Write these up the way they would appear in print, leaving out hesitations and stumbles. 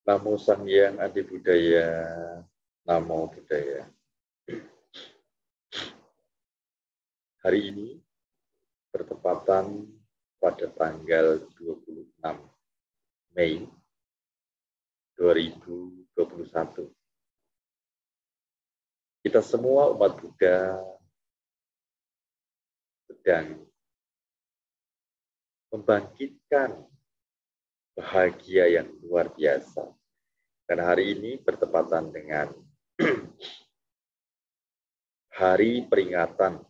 Namo Sang Hyang Adi Budaya, Namo Buddhaya. Hari ini bertepatan pada tanggal 26 Mei 2021. Kita semua umat Buddha sedang membangkitkan bahagia yang luar biasa. Karena hari ini bertepatan dengan hari peringatan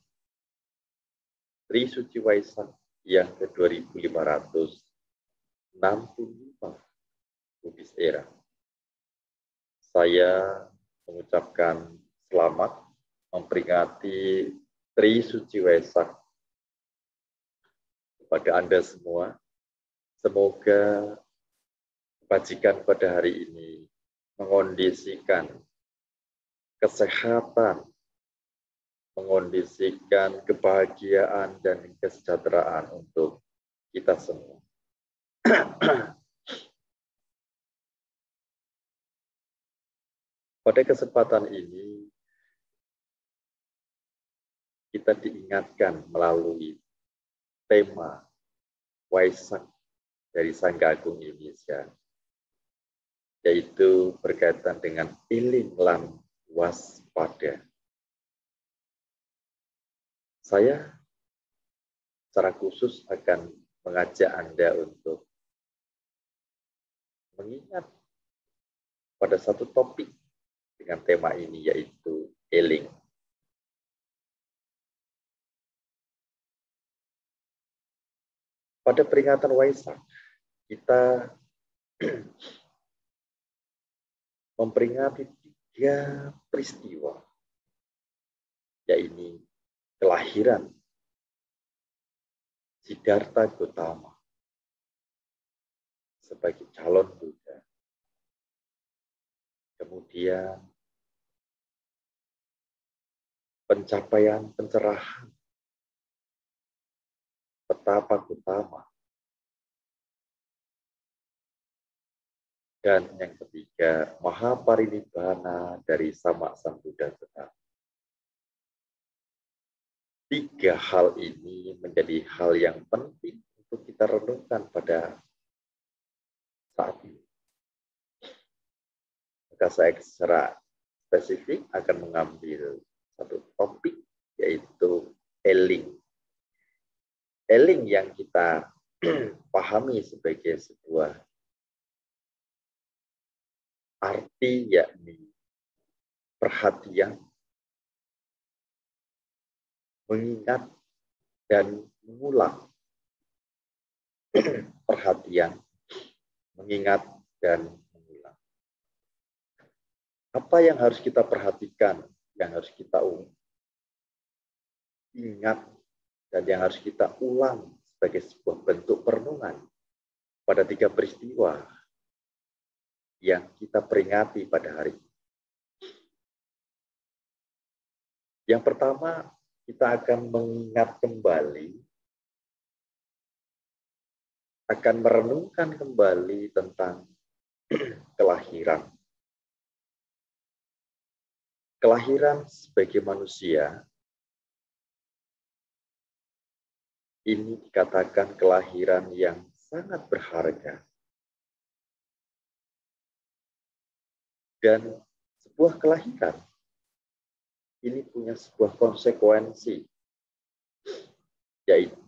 Tri Suci Waisak yang ke-2565 Buddhist Era. Saya mengucapkan selamat memperingati Tri Suci Waisak kepada Anda semua. Semoga kebajikan pada hari ini mengondisikan kesehatan, mengondisikan kebahagiaan dan kesejahteraan untuk kita semua. Pada kesempatan ini, kita diingatkan melalui tema Waisak dari Sangga Agung Indonesia, yaitu berkaitan dengan eling lan waspada. Saya secara khusus akan mengajak Anda untuk mengingat pada satu topik dengan tema ini, yaitu eling. Pada peringatan Waisak, kita memperingati 3 peristiwa, yaitu kelahiran Siddhartha Gautama sebagai calon Buddha, kemudian pencapaian pencerahan Petapa Gautama, dan yang ketiga Mahaparinibbana dari Sama Sang Buddha Gautama. 3 hal ini menjadi hal yang penting untuk kita renungkan pada saat ini. Maka saya secara spesifik akan mengambil satu topik, yaitu eling. Eling yang kita pahami sebagai sebuah arti, yakni perhatian, mengingat dan mengulang. Perhatian, mengingat dan mengulang. Apa yang harus kita perhatikan, yang harus kita ingat, dan yang harus kita ulang sebagai sebuah bentuk perenungan pada 3 peristiwa yang kita peringati pada hari ini. Yang pertama, kita akan mengingat kembali, akan merenungkan kembali tentang kelahiran. Kelahiran sebagai manusia ini dikatakan kelahiran yang sangat berharga. Dan sebuah kelahiran ini punya sebuah konsekuensi, yaitu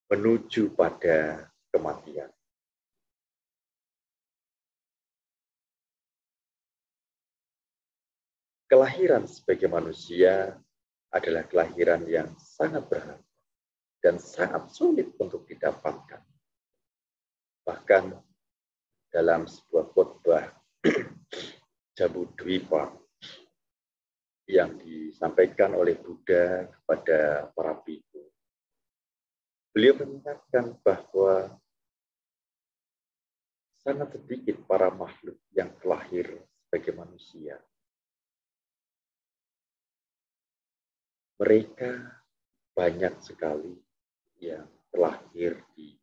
menuju pada kematian. Kelahiran sebagai manusia adalah kelahiran yang sangat berharga dan sangat sulit untuk didapatkan. Bahkan dalam sebuah khotbah Jambudvipa yang disampaikan oleh Buddha kepada para bhikkhu, beliau mengingatkan bahwa sangat sedikit para makhluk yang terlahir sebagai manusia. Mereka banyak sekali yang terlahir di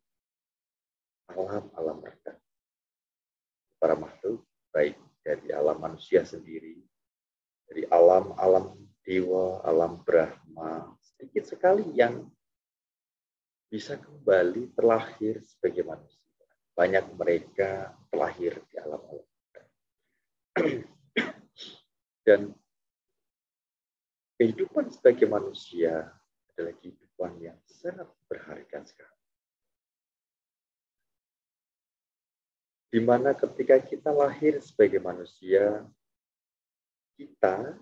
alam manusia sendiri, dari alam-alam dewa, alam Brahma, sedikit sekali yang bisa kembali terlahir sebagai manusia. Banyak mereka terlahir di alam-alam. Dan kehidupan sebagai manusia adalah kehidupan yang sangat berharga sekali. Di mana ketika kita lahir sebagai manusia, kita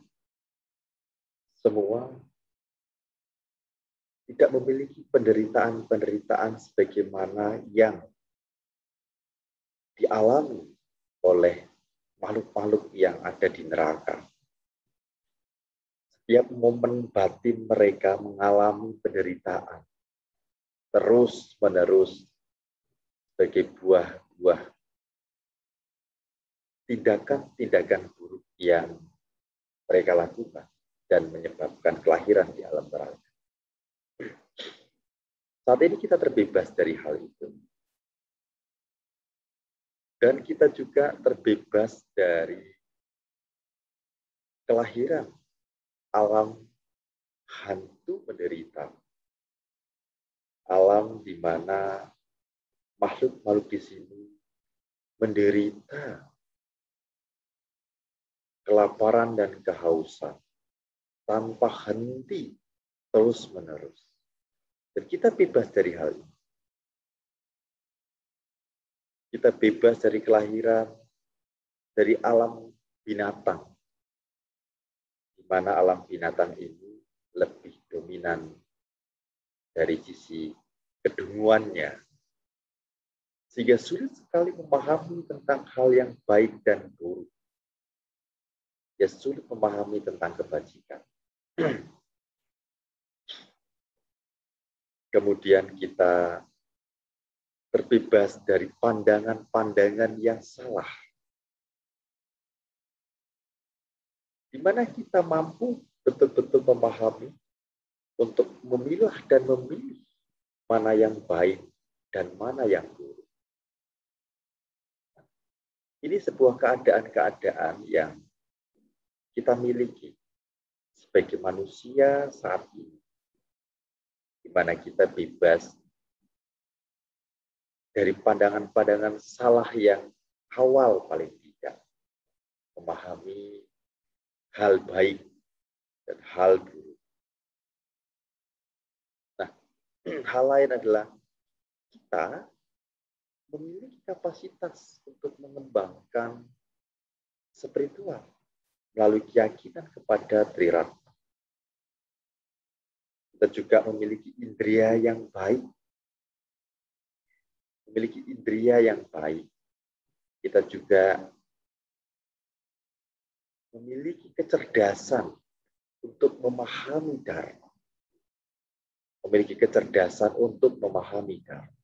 semua tidak memiliki penderitaan-penderitaan sebagaimana yang dialami oleh makhluk-makhluk yang ada di neraka. Setiap momen batin mereka mengalami penderitaan terus-menerus sebagai buah-buah tindakan-tindakan buruk yang mereka lakukan dan menyebabkan kelahiran di alam neraka. Saat ini kita terbebas dari hal itu. Dan kita juga terbebas dari kelahiran alam hantu menderita. Alam di mana makhluk-makhluk di sini menderita kelaparan dan kehausan tanpa henti terus-menerus. Dan kita bebas dari hal ini. Kita bebas dari kelahiran, dari alam binatang. Di mana alam binatang ini lebih dominan dari sisi kedunguannya. Sehingga sulit sekali memahami tentang hal yang baik dan buruk. Ya sulit memahami tentang kebajikan. Kemudian kita terbebas dari pandangan-pandangan yang salah. Di mana kita mampu betul-betul memahami untuk memilah dan memilih mana yang baik dan mana yang buruk. Ini sebuah keadaan-keadaan yang kita miliki sebagai manusia saat ini. Di mana kita bebas dari pandangan-pandangan salah yang awal paling tidak memahami hal baik dan hal buruk. Nah, hal lain adalah kita memiliki kapasitas untuk mengembangkan spiritual melalui keyakinan kepada Triratna. Kita juga memiliki indria yang baik. Memiliki indria yang baik, kita juga memiliki kecerdasan untuk memahami dharma. Memiliki kecerdasan untuk memahami dharma.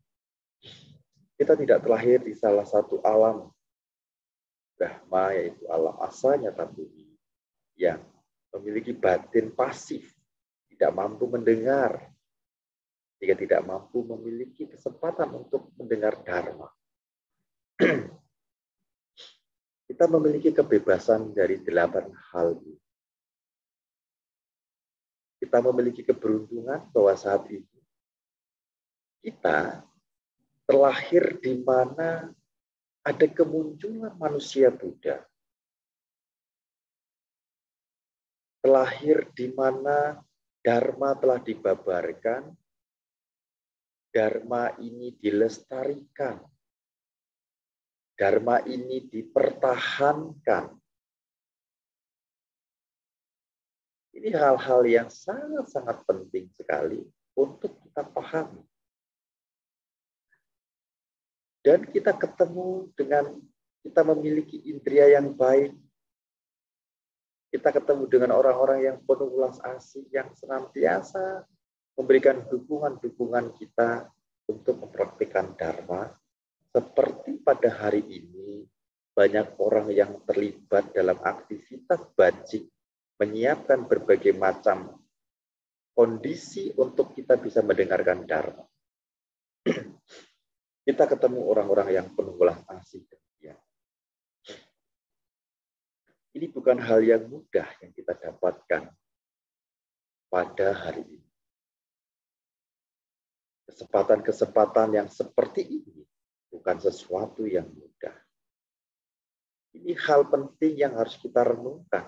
Kita tidak terlahir di salah satu alam Brahma, yaitu alam asalnya tabumi, yang memiliki batin pasif, tidak mampu mendengar, jika tidak mampu memiliki kesempatan untuk mendengar dharma. Kita memiliki kebebasan dari 8 hal ini. Kita memiliki keberuntungan bahwa saat ini kita terlahir di mana ada kemunculan manusia Buddha. Terlahir di mana dharma telah dibabarkan, dharma ini dilestarikan, dharma ini dipertahankan. Ini hal-hal yang sangat-sangat penting sekali untuk kita pahami. Dan kita ketemu dengan, kita memiliki indria yang baik, kita ketemu dengan orang-orang yang penuh ulas asih, yang senantiasa memberikan dukungan-dukungan kita untuk mempraktikkan dharma. Seperti pada hari ini, banyak orang yang terlibat dalam aktivitas bajik, menyiapkan berbagai macam kondisi untuk kita bisa mendengarkan dharma. Kita ketemu orang-orang yang penuh ulas asih. Ini bukan hal yang mudah yang kita dapatkan pada hari ini. Kesempatan-kesempatan yang seperti ini bukan sesuatu yang mudah. Ini hal penting yang harus kita renungkan.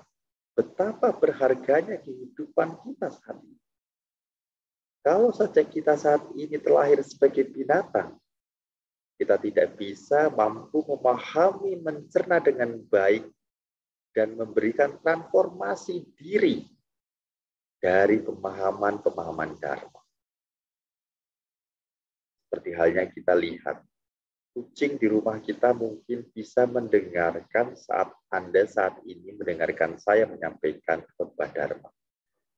Betapa berharganya kehidupan kita saat ini. Kalau saja kita saat ini terlahir sebagai binatang, kita tidak bisa mampu memahami, mencerna dengan baik, dan memberikan transformasi diri dari pemahaman-pemahaman dharma. Seperti halnya kita lihat, kucing di rumah kita mungkin bisa mendengarkan saat Anda saat ini mendengarkan saya menyampaikan khotbah dharma.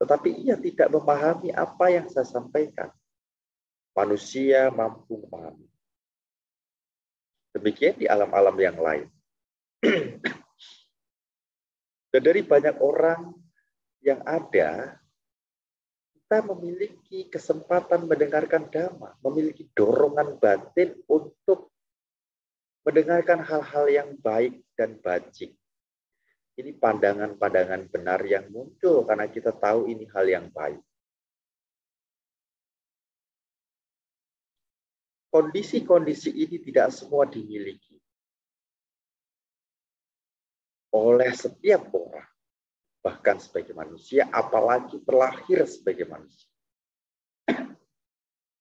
Tetapi ia tidak memahami apa yang saya sampaikan. Manusia mampu memahami. Demikian di alam-alam yang lain. Dan dari banyak orang yang ada, kita memiliki kesempatan mendengarkan dhamma, memiliki dorongan batin untuk mendengarkan hal-hal yang baik dan bajik. Ini pandangan-pandangan benar yang muncul karena kita tahu ini hal yang baik. Kondisi-kondisi ini tidak semua dimiliki oleh setiap orang, bahkan sebagai manusia, apalagi terlahir sebagai manusia.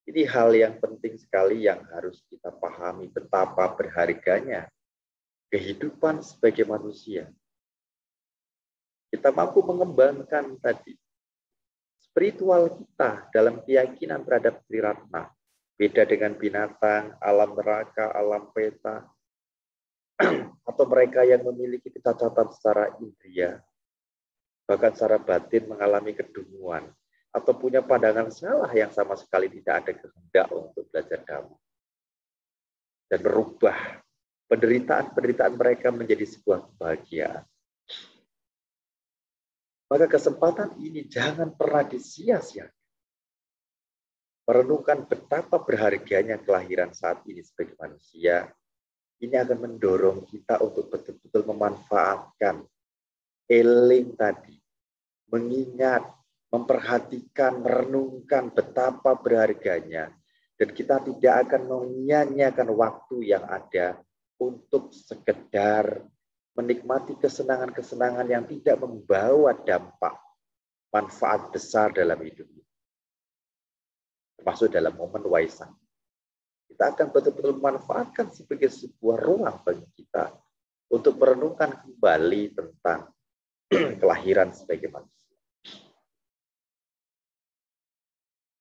Ini hal yang penting sekali yang harus kita pahami betapa berharganya kehidupan sebagai manusia. Kita mampu mengembangkan tadi spiritual kita dalam keyakinan terhadap Triratna. Beda dengan binatang, alam neraka, alam peta, atau mereka yang memiliki kecacatan secara indria, bahkan secara batin mengalami kedunguan, atau punya pandangan salah yang sama sekali tidak ada kehendak untuk belajar dhamma. Dan merubah penderitaan-penderitaan mereka menjadi sebuah kebahagiaan. Maka kesempatan ini jangan pernah disia-siakan. Merenungkan betapa berharganya kelahiran saat ini sebagai manusia, ini akan mendorong kita untuk betul-betul memanfaatkan eling tadi, mengingat, memperhatikan, merenungkan betapa berharganya, dan kita tidak akan menyia-nyiakan waktu yang ada untuk sekedar menikmati kesenangan-kesenangan yang tidak membawa dampak manfaat besar dalam hidup ini. Termasuk dalam momen Waisak. Kita akan betul-betul memanfaatkan sebagai sebuah ruang bagi kita untuk merenungkan kembali tentang kelahiran sebagai manusia.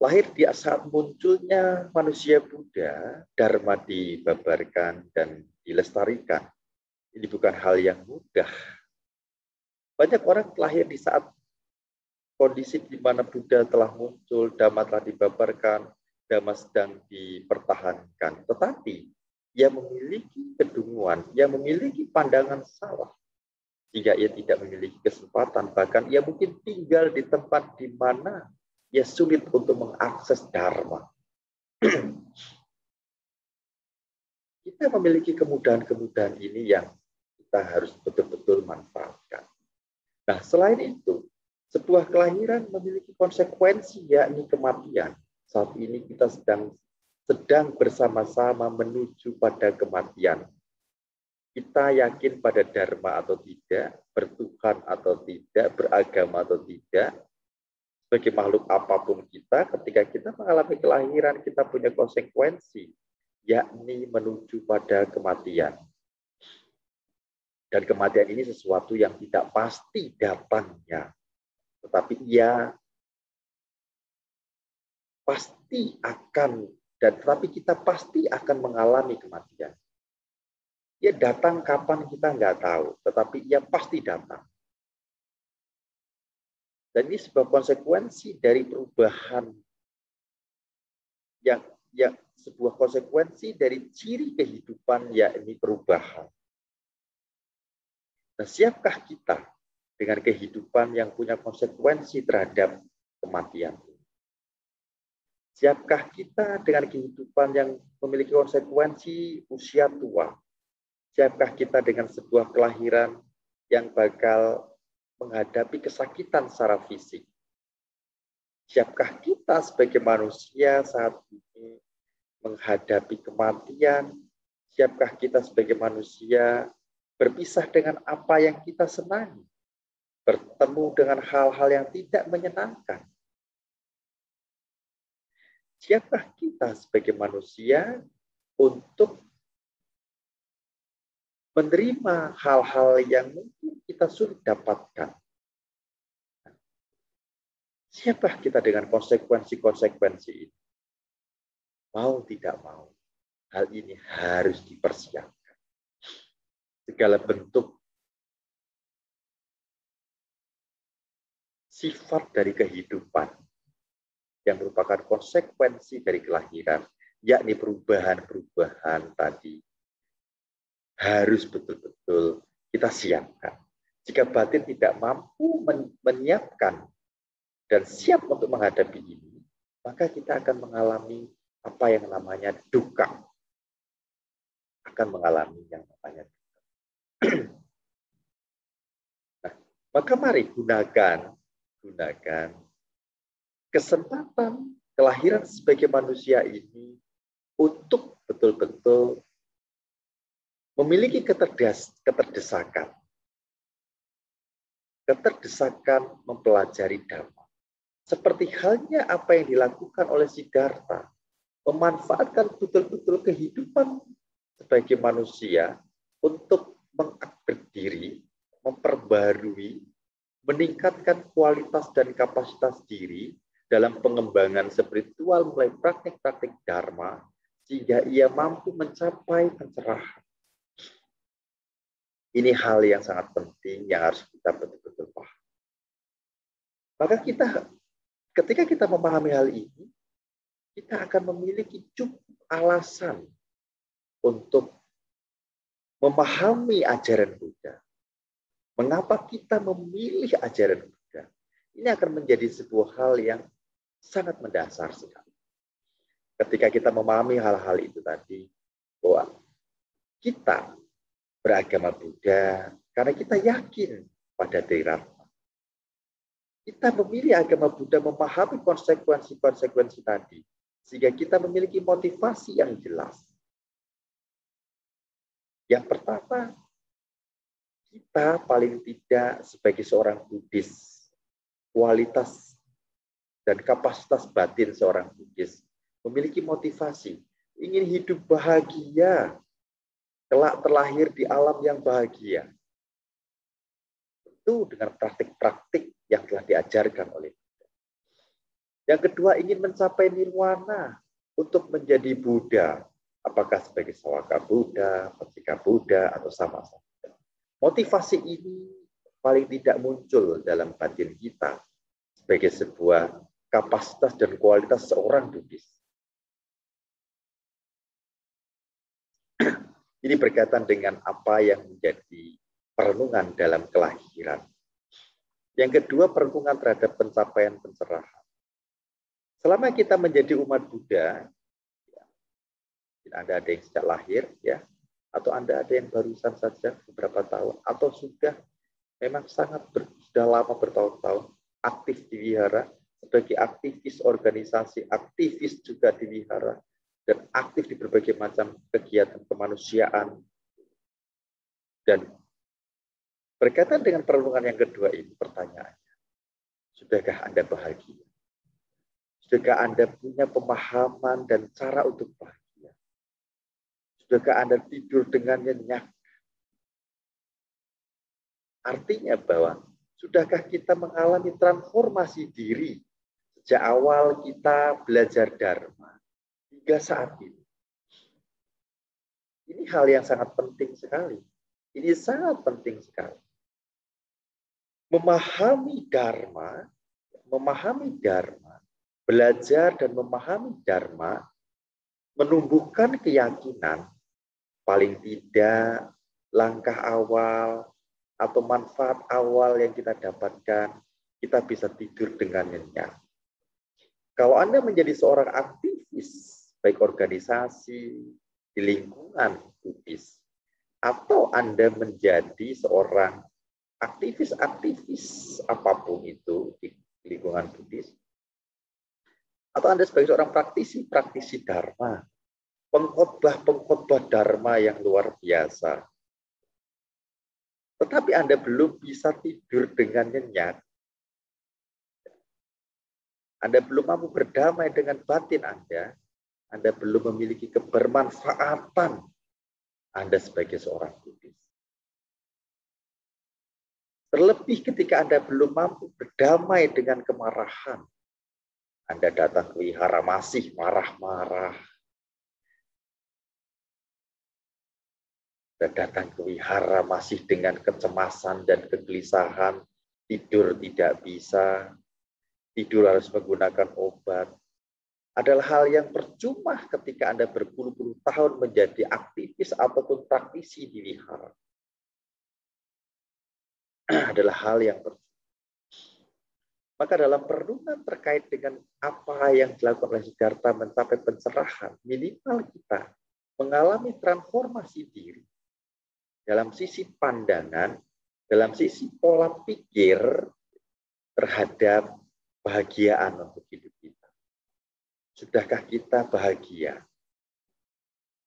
Lahir di saat munculnya manusia Buddha, Dharma dibabarkan dan dilestarikan. Ini bukan hal yang mudah. Banyak orang lahir di saat kondisi di mana Buddha telah muncul, Dhamma telah dibabarkan, Dhamma sedang dipertahankan. Tetapi ia memiliki kedunguan, ia memiliki pandangan salah. Jika ia tidak memiliki kesempatan, bahkan ia mungkin tinggal di tempat di mana ia sulit untuk mengakses Dharma. Kita memiliki kemudahan-kemudahan ini yang kita harus betul-betul manfaatkan. Nah, selain itu, sebuah kelahiran memiliki konsekuensi, yakni kematian. Saat ini kita sedang bersama-sama menuju pada kematian. Kita yakin pada Dharma atau tidak, bertuhan atau tidak, beragama atau tidak. Sebagai makhluk apapun kita, ketika kita mengalami kelahiran, kita punya konsekuensi, yakni menuju pada kematian. Dan kematian ini sesuatu yang tidak pasti datangnya. Tetapi ia pasti akan, tetapi kita pasti akan mengalami kematian. Ia datang kapan kita nggak tahu, tetapi ia pasti datang. Dan ini sebuah konsekuensi dari perubahan yang sebuah konsekuensi dari ciri kehidupan, yakni perubahan. Nah, siapkah kita dengan kehidupan yang punya konsekuensi terhadap kematian? Siapkah kita dengan kehidupan yang memiliki konsekuensi usia tua? Siapkah kita dengan sebuah kelahiran yang bakal menghadapi kesakitan secara fisik. Siapkah kita sebagai manusia saat ini menghadapi kematian? Siapkah kita sebagai manusia berpisah dengan apa yang kita senangi? Bertemu dengan hal-hal yang tidak menyenangkan? Siapkah kita sebagai manusia untuk menerima hal-hal yang mungkin kita sulit dapatkan? Siapkah kita dengan konsekuensi-konsekuensi ini? Mau tidak mau, hal ini harus dipersiapkan. Segala bentuk sifat dari kehidupan yang merupakan konsekuensi dari kelahiran, yakni perubahan-perubahan tadi, harus betul-betul kita siapkan. Jika batin tidak mampu menyiapkan dan siap untuk menghadapi ini, maka kita akan mengalami apa yang namanya duka. Akan mengalami yang namanya duka. Nah, maka mari gunakan kesempatan kelahiran sebagai manusia ini untuk betul-betul memiliki keterdesakan mempelajari Dhamma. Seperti halnya apa yang dilakukan oleh Siddhartha, memanfaatkan betul-betul kehidupan sebagai manusia untuk mengupgrade diri, memperbarui, meningkatkan kualitas dan kapasitas diri dalam pengembangan spiritual mulai praktik-praktik Dharma, sehingga ia mampu mencapai pencerahan. Ini hal yang sangat penting yang harus kita betul-betul paham. Maka ketika kita memahami hal ini, kita akan memiliki cukup alasan untuk memahami ajaran Buddha. Mengapa kita memilih ajaran Buddha? Ini akan menjadi sebuah hal yang sangat mendasar sekali. Ketika kita memahami hal-hal itu tadi, bahwa kita beragama Buddha karena kita yakin pada Triratna. Kita memilih agama Buddha memahami konsekuensi-konsekuensi tadi, sehingga kita memiliki motivasi yang jelas. Yang pertama, kita paling tidak sebagai seorang Buddhis, kualitas dan kapasitas batin seorang Buddhis memiliki motivasi, ingin hidup bahagia, kelak terlahir di alam yang bahagia. Tentu dengan praktik-praktik yang telah diajarkan oleh Buddha. Yang kedua, ingin mencapai nirwana untuk menjadi Buddha. Apakah sebagai Sawaka Buddha, Pacceka Buddha, atau sama-sama. Motivasi ini paling tidak muncul dalam batin kita sebagai sebuah kapasitas dan kualitas seorang Buddhis. Ini berkaitan dengan apa yang menjadi perenungan dalam kelahiran. Yang kedua, perenungan terhadap pencapaian pencerahan. Selama kita menjadi umat Buddha, Anda ada yang sejak lahir, ya, atau Anda ada yang barusan saja beberapa tahun, atau sudah memang sudah lama bertahun-tahun aktif di wihara, sebagai aktivis organisasi, aktivis juga di wihara, dan aktif di berbagai macam kegiatan kemanusiaan. Dan berkaitan dengan perenungan yang kedua ini, pertanyaannya, sudahkah Anda bahagia? Sudahkah Anda punya pemahaman dan cara untuk bahagia? Sudahkah Anda tidur dengan nyenyak? Artinya bahwa sudahkah kita mengalami transformasi diri sejak awal kita belajar Dharma hingga saat ini? Ini hal yang sangat penting sekali. Ini sangat penting sekali. Memahami Dharma, belajar dan memahami Dharma, menumbuhkan keyakinan, paling tidak langkah awal atau manfaat awal yang kita dapatkan, kita bisa tidur dengan nyenyak. Kalau Anda menjadi seorang aktivis, baik organisasi, di lingkungan Buddhis, atau Anda menjadi seorang aktivis-aktivis apapun itu di lingkungan Buddhis, atau Anda sebagai seorang praktisi Dharma, pengkhotbah Dharma yang luar biasa, tetapi Anda belum bisa tidur dengan nyenyak, Anda belum mampu berdamai dengan batin Anda belum memiliki kebermanfaatan Anda sebagai seorang Buddhis. Terlebih ketika Anda belum mampu berdamai dengan kemarahan, Anda datang ke wihara masih marah-marah. Anda datang ke wihara masih dengan kecemasan dan kegelisahan, tidur tidak bisa, tidur harus menggunakan obat. Adalah hal yang percuma ketika Anda berpuluh-puluh tahun menjadi aktivis ataupun praktisi di wihara. Adalah hal yang percuma. Maka dalam perenungan terkait dengan apa yang dilakukan oleh Siddhartha mencapai pencerahan, minimal kita mengalami transformasi diri dalam sisi pandangan, dalam sisi pola pikir terhadap kebahagiaan untuk hidup kita. Sudahkah kita bahagia?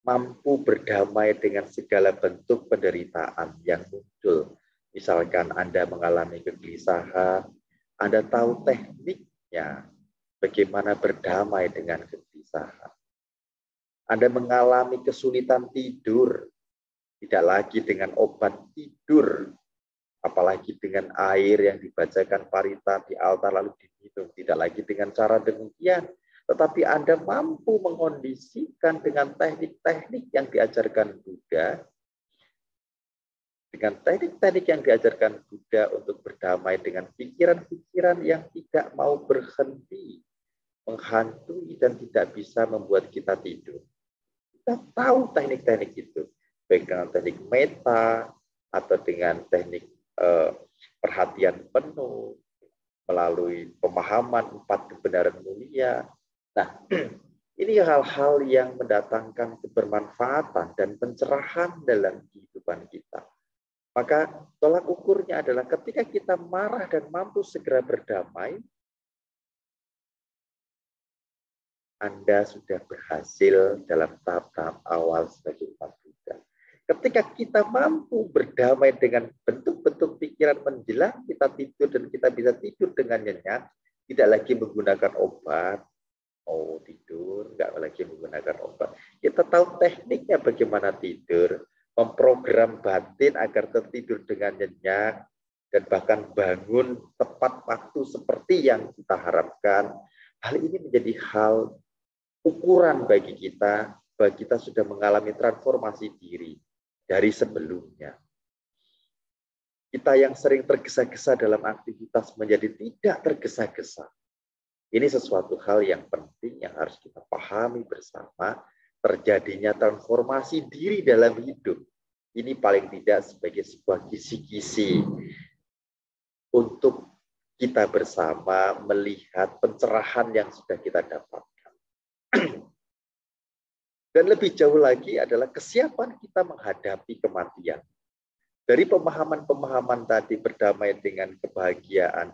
Mampu berdamai dengan segala bentuk penderitaan yang muncul. Misalkan Anda mengalami kegelisahan, Anda tahu tekniknya bagaimana berdamai dengan kegelisahan. Anda mengalami kesulitan tidur, tidak lagi dengan obat tidur, apalagi dengan air yang dibacakan parita di altar lalu diminum, tidak lagi dengan cara demikian, tetapi Anda mampu mengondisikan dengan teknik-teknik yang diajarkan Buddha, dengan teknik-teknik yang diajarkan Buddha untuk berdamai dengan pikiran-pikiran yang tidak mau berhenti, menghantui dan tidak bisa membuat kita tidur. Kita tahu teknik-teknik itu, baik dengan teknik meta atau dengan teknik perhatian penuh, melalui pemahaman 4 kebenaran mulia. Nah, ini hal-hal yang mendatangkan kebermanfaatan dan pencerahan dalam kehidupan kita. Maka tolak ukurnya adalah ketika kita marah dan mampu segera berdamai, Anda sudah berhasil dalam tahap-tahap awal sebagai umat Buddha. Ketika kita mampu berdamai dengan bentuk-bentuk pikiran menjelang kita tidur dan kita bisa tidur dengan nyenyak, tidak lagi menggunakan obat, tidur, nggak lagi menggunakan obat. Kita tahu tekniknya bagaimana tidur, memprogram batin agar tertidur dengan nyenyak, dan bahkan bangun tepat waktu seperti yang kita harapkan. Hal ini menjadi hal ukuran bagi kita, bahwa kita sudah mengalami transformasi diri dari sebelumnya. Kita yang sering tergesa-gesa dalam aktivitas menjadi tidak tergesa-gesa. Ini sesuatu hal yang penting yang harus kita pahami bersama, terjadinya transformasi diri dalam hidup. Ini paling tidak sebagai sebuah kisi-kisi untuk kita bersama melihat pencerahan yang sudah kita dapatkan. Dan lebih jauh lagi adalah kesiapan kita menghadapi kematian. Dari pemahaman-pemahaman tadi, berdamai dengan kebahagiaan,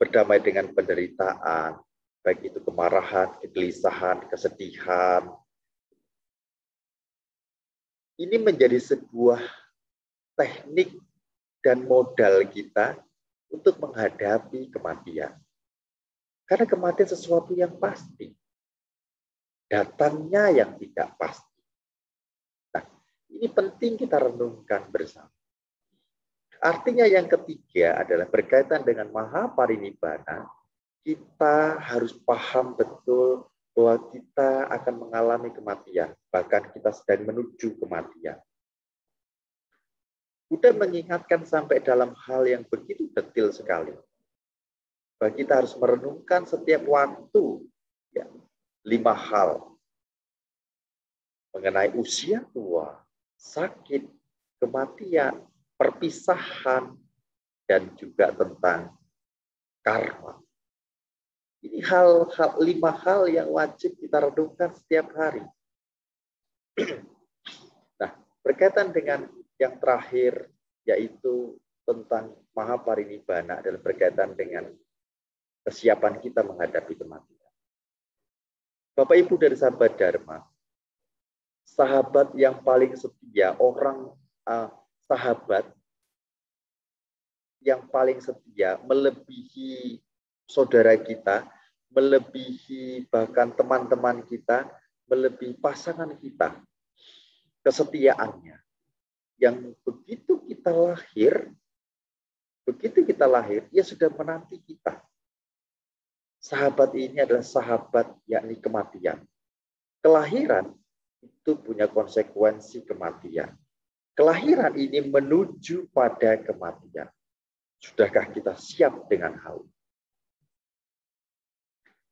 berdamai dengan penderitaan, baik itu kemarahan, kegelisahan, kesedihan. Ini menjadi sebuah teknik dan modal kita untuk menghadapi kematian. Karena kematian sesuatu yang pasti. Datangnya yang tidak pasti. Nah, ini penting kita renungkan bersama. Artinya yang ketiga adalah berkaitan dengan Mahaparinibbana. Kita harus paham betul bahwa kita akan mengalami kematian. Bahkan kita sedang menuju kematian. Buddha mengingatkan sampai dalam hal yang begitu detail sekali. Bahwa kita harus merenungkan setiap waktu. 5 hal. Mengenai usia tua, sakit, kematian, perpisahan, dan juga tentang karma. Ini 5 hal yang wajib kita renungkan setiap hari. Nah, berkaitan dengan yang terakhir, yaitu tentang Mahaparinibbana adalah berkaitan dengan kesiapan kita menghadapi kematian. Bapak Ibu dari sahabat Dharma, sahabat yang paling setia, sahabat yang paling setia melebihi saudara kita, melebihi bahkan teman-teman kita, melebihi pasangan kita, kesetiaannya. Yang begitu kita lahir, ia sudah menanti kita. Sahabat ini adalah sahabat, yakni kematian. Kelahiran itu punya konsekuensi kematian. Kelahiran ini menuju pada kematian. Sudahkah kita siap dengan hal ini?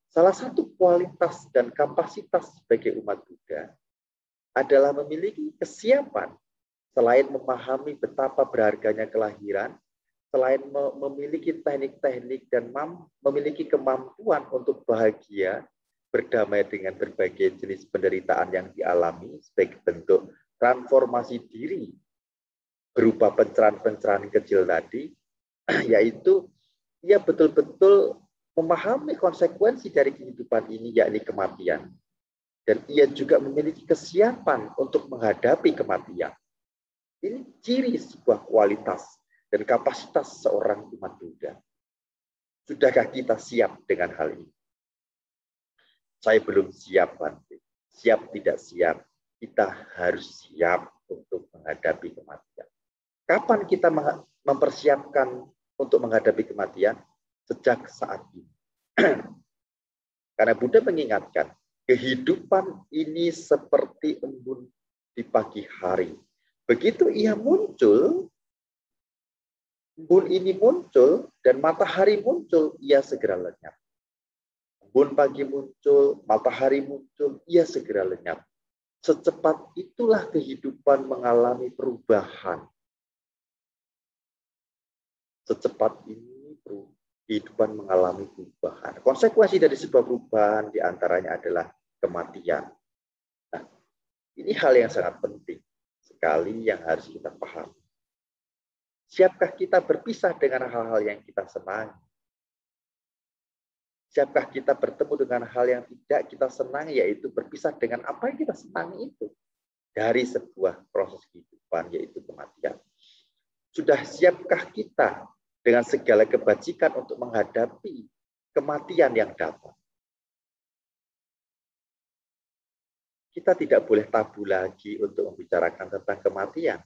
Salah satu kualitas dan kapasitas sebagai umat Buddha adalah memiliki kesiapan selain memahami betapa berharganya kelahiran, selain memiliki teknik-teknik dan memiliki kemampuan untuk bahagia, berdamai dengan berbagai jenis penderitaan yang dialami sebagai bentuk transformasi diri berupa pencerahan-pencerahan kecil tadi, yaitu ia betul-betul memahami konsekuensi dari kehidupan ini, yakni kematian. Dan ia juga memiliki kesiapan untuk menghadapi kematian. Ini ciri sebuah kualitas dan kapasitas seorang umat Buddha. Sudahkah kita siap dengan hal ini? Saya belum siap, Bante. Siap tidak siap, kita harus siap untuk menghadapi kematian. Kapan kita mempersiapkan untuk menghadapi kematian? Sejak saat ini. Karena Buddha mengingatkan, kehidupan ini seperti embun di pagi hari. Begitu ia muncul, embun ini muncul, dan matahari muncul, ia segera lenyap. Embun pagi muncul, matahari muncul, ia segera lenyap. Secepat itulah kehidupan mengalami perubahan. Secepat ini kehidupan mengalami perubahan. Konsekuensi dari sebuah perubahan diantaranya adalah kematian. Nah, ini hal yang sangat penting sekali yang harus kita pahami. Siapkah kita berpisah dengan hal-hal yang kita senangi? Siapkah kita bertemu dengan hal yang tidak kita senangi, yaitu berpisah dengan apa yang kita senangi itu dari sebuah proses kehidupan, yaitu kematian. Sudah siapkah kita dengan segala kebajikan untuk menghadapi kematian yang datang? Kita tidak boleh tabu lagi untuk membicarakan tentang kematian.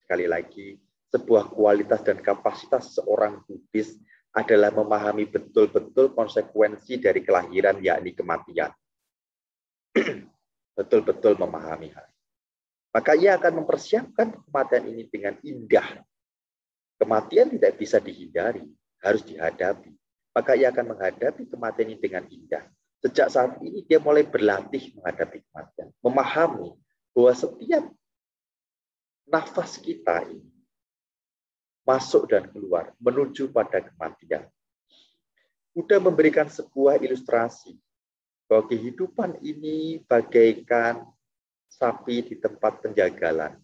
Sekali lagi, sebuah kualitas dan kapasitas seorang Buddhis adalah memahami betul-betul konsekuensi dari kelahiran, yakni kematian. Betul-betul memahami hal. Maka ia akan mempersiapkan kematian ini dengan indah. Kematian tidak bisa dihindari, harus dihadapi. Maka ia akan menghadapi kematian ini dengan indah. Sejak saat ini dia mulai berlatih menghadapi kematian. Memahami bahwa setiap nafas kita ini masuk dan keluar, menuju pada kematian. Buddha memberikan sebuah ilustrasi bahwa kehidupan ini bagaikan sapi di tempat penjagalan.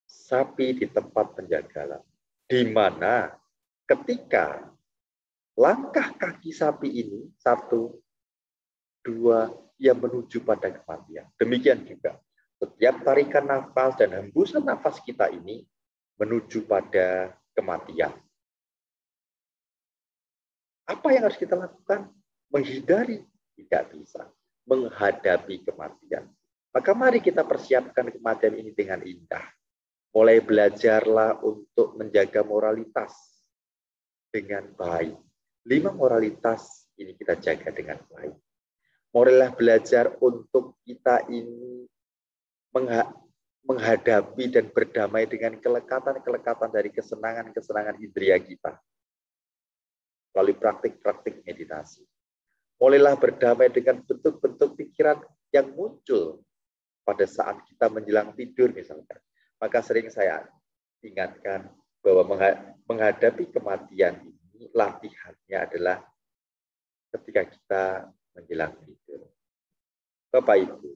Sapi di tempat penjagalan. Di mana ketika langkah kaki sapi ini, 1, 2, ia menuju pada kematian. Demikian juga, setiap tarikan nafas dan hembusan nafas kita ini menuju pada kematian. Apa yang harus kita lakukan? Menghindari? Tidak bisa. Menghadapi kematian. Maka mari kita persiapkan kematian ini dengan indah. Mulai belajarlah untuk menjaga moralitas dengan baik. 5 moralitas ini kita jaga dengan baik. Marilah belajar untuk kita ini menghadapi dan berdamai dengan kelekatan-kelekatan dari kesenangan-kesenangan indria kita. Melalui praktik-praktik meditasi. Mulailah berdamai dengan bentuk-bentuk pikiran yang muncul pada saat kita menjelang tidur misalkan. Maka sering saya ingatkan bahwa menghadapi kematian ini latihannya adalah ketika kita menjelang tidur. Bapak Ibu,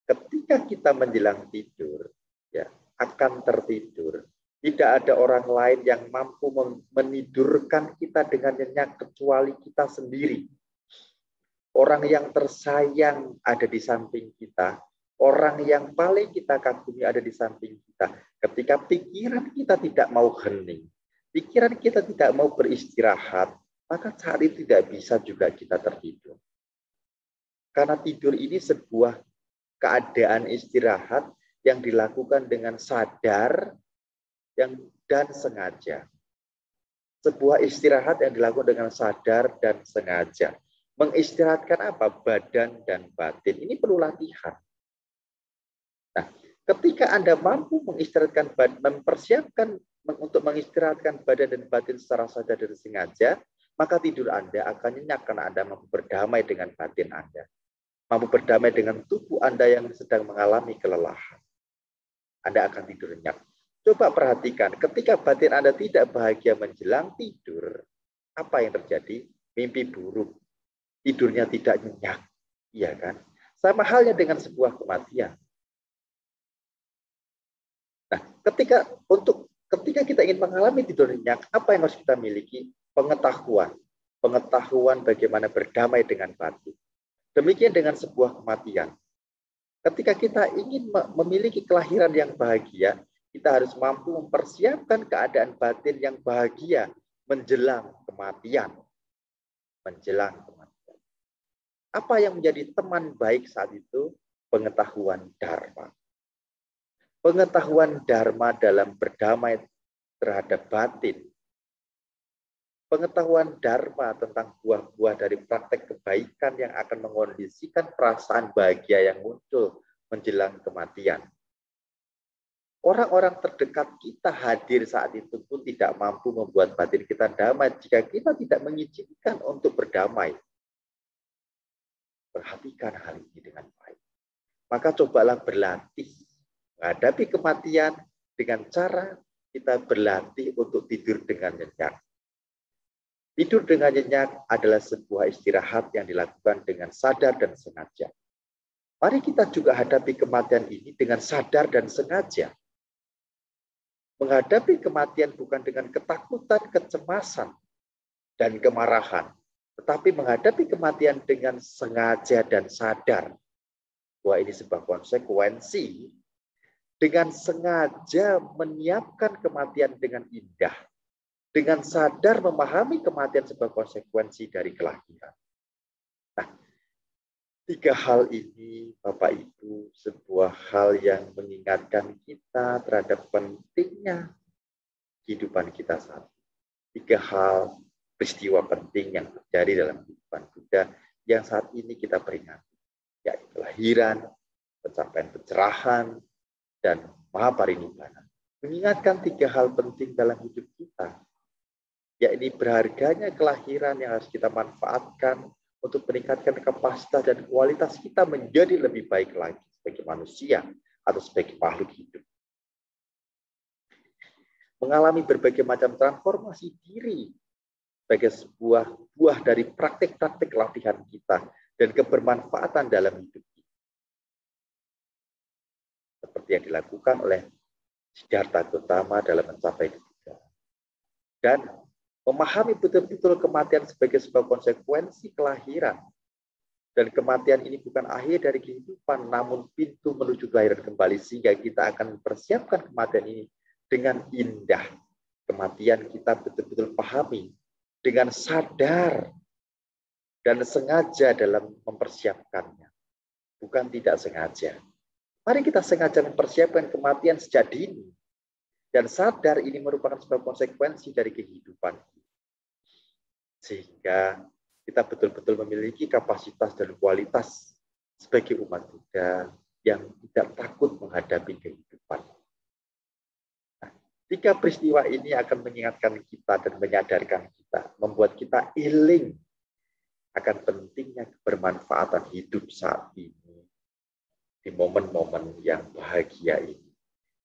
ketika kita menjelang tidur, ya akan tertidur, Tidak ada orang lain yang mampu menidurkan kita dengan nyenyak kecuali kita sendiri. Orang yang tersayang ada di samping kita. Orang yang paling kita kagumi ada di samping kita. Ketika pikiran kita tidak mau hening, pikiran kita tidak mau beristirahat, maka saat itu tidak bisa juga kita tertidur. Karena tidur ini sebuah keadaan istirahat yang dilakukan dengan sadar dan sengaja. Sebuah istirahat yang dilakukan dengan sadar dan sengaja. Mengistirahatkan apa? Badan dan batin. Ini perlu latihan. Nah, ketika Anda mampu mengistirahatkan badan, mempersiapkan untuk mengistirahatkan badan dan batin secara sadar dan sengaja, maka tidur Anda akan nyenyak karena Anda mampu berdamai dengan batin Anda. Mampu berdamai dengan tubuh Anda yang sedang mengalami kelelahan. Anda akan tidur nyenyak. Coba perhatikan, ketika batin Anda tidak bahagia menjelang tidur, apa yang terjadi? Mimpi buruk. Tidurnya tidak nyenyak. Iya kan? Sama halnya dengan sebuah kematian. Nah, ketika kita ingin mengalami tidur nyenyak, apa yang harus kita miliki? Pengetahuan. Pengetahuan bagaimana berdamai dengan batin. Demikian dengan sebuah kematian. Ketika kita ingin memiliki kelahiran yang bahagia, kita harus mampu mempersiapkan keadaan batin yang bahagia menjelang kematian. Menjelang kematian. Apa yang menjadi teman baik saat itu? Pengetahuan Dharma. Pengetahuan Dharma dalam berdamai terhadap batin. Pengetahuan Dharma tentang buah-buah dari praktek kebaikan yang akan mengondisikan perasaan bahagia yang muncul menjelang kematian. Orang-orang terdekat kita hadir saat itu pun tidak mampu membuat batin kita damai jika kita tidak mengizinkan untuk berdamai. Perhatikan hal ini dengan baik. Maka cobalah berlatih menghadapi kematian dengan cara kita berlatih untuk tidur dengan nyenyak. Tidur dengan nyenyak adalah sebuah istirahat yang dilakukan dengan sadar dan sengaja. Mari kita juga hadapi kematian ini dengan sadar dan sengaja. Menghadapi kematian bukan dengan ketakutan, kecemasan, dan kemarahan, tetapi menghadapi kematian dengan sengaja dan sadar. Wah, ini sebuah konsekuensi dengan sengaja menyiapkan kematian dengan indah. Dengan sadar memahami kematian sebagai konsekuensi dari kelahiran. Nah, 3 hal ini, Bapak Ibu, sebuah hal yang mengingatkan kita terhadap pentingnya kehidupan kita saat ini. 3 hal peristiwa penting yang terjadi dalam kehidupan Buddha yang saat ini kita peringati, yaitu kelahiran, pencapaian pencerahan, dan Mahaparinibbana. Mengingatkan 3 hal penting dalam hidup kita, yakni berharganya kelahiran yang harus kita manfaatkan untuk meningkatkan kapasitas dan kualitas kita menjadi lebih baik lagi sebagai manusia atau sebagai makhluk hidup. Mengalami berbagai macam transformasi diri sebagai sebuah buah dari praktik-praktik latihan kita dan kebermanfaatan dalam hidup kita. Seperti yang dilakukan oleh Siddhartha Gautama dalam mencapai kebudayaan. Dan memahami betul-betul kematian sebagai sebuah konsekuensi kelahiran. Dan kematian ini bukan akhir dari kehidupan, namun pintu menuju kelahiran kembali, sehingga kita akan mempersiapkan kematian ini dengan indah. Kematian kita betul-betul pahami dengan sadar dan sengaja dalam mempersiapkannya. Bukan tidak sengaja. Mari kita sengaja mempersiapkan kematian sejak dini. Dan sadar ini merupakan sebuah konsekuensi dari kehidupan. Sehingga kita betul-betul memiliki kapasitas dan kualitas sebagai umat Buddha yang tidak takut menghadapi kehidupan. Nah, 3 peristiwa ini akan mengingatkan kita dan menyadarkan kita, membuat kita iling akan pentingnya kebermanfaatan hidup saat ini di momen-momen yang bahagia ini.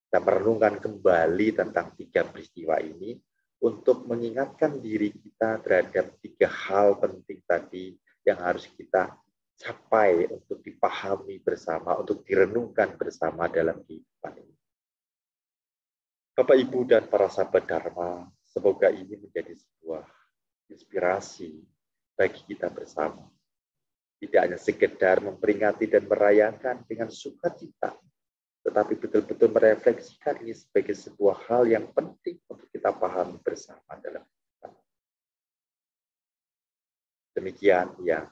Kita merenungkan kembali tentang 3 peristiwa ini untuk mengingatkan diri kita terhadap 3 hal penting tadi yang harus kita capai untuk dipahami bersama, untuk direnungkan bersama dalam kehidupan ini. Bapak, Ibu, dan para sahabat Dharma, semoga ini menjadi sebuah inspirasi bagi kita bersama. Tidak hanya sekedar memperingati dan merayakan dengan sukacita, tetapi betul-betul merefleksikan ini sebagai sebuah hal yang penting untuk kita pahami bersama dalam kita. Demikian yang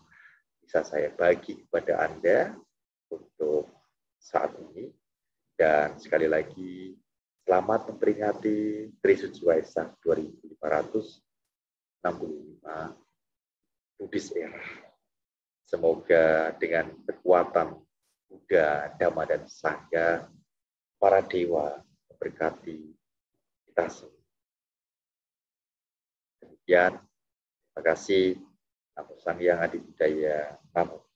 bisa saya bagi kepada Anda untuk saat ini. Dan sekali lagi, selamat memperingati Trisuci Waisak 2565 Buddhist Era. Semoga dengan kekuatan Buddha, Dhamma, dan Sangha, para dewa memberkati kita semua. Demikian, terima kasih. Namo Sang Hyang Adi Budaya. Namo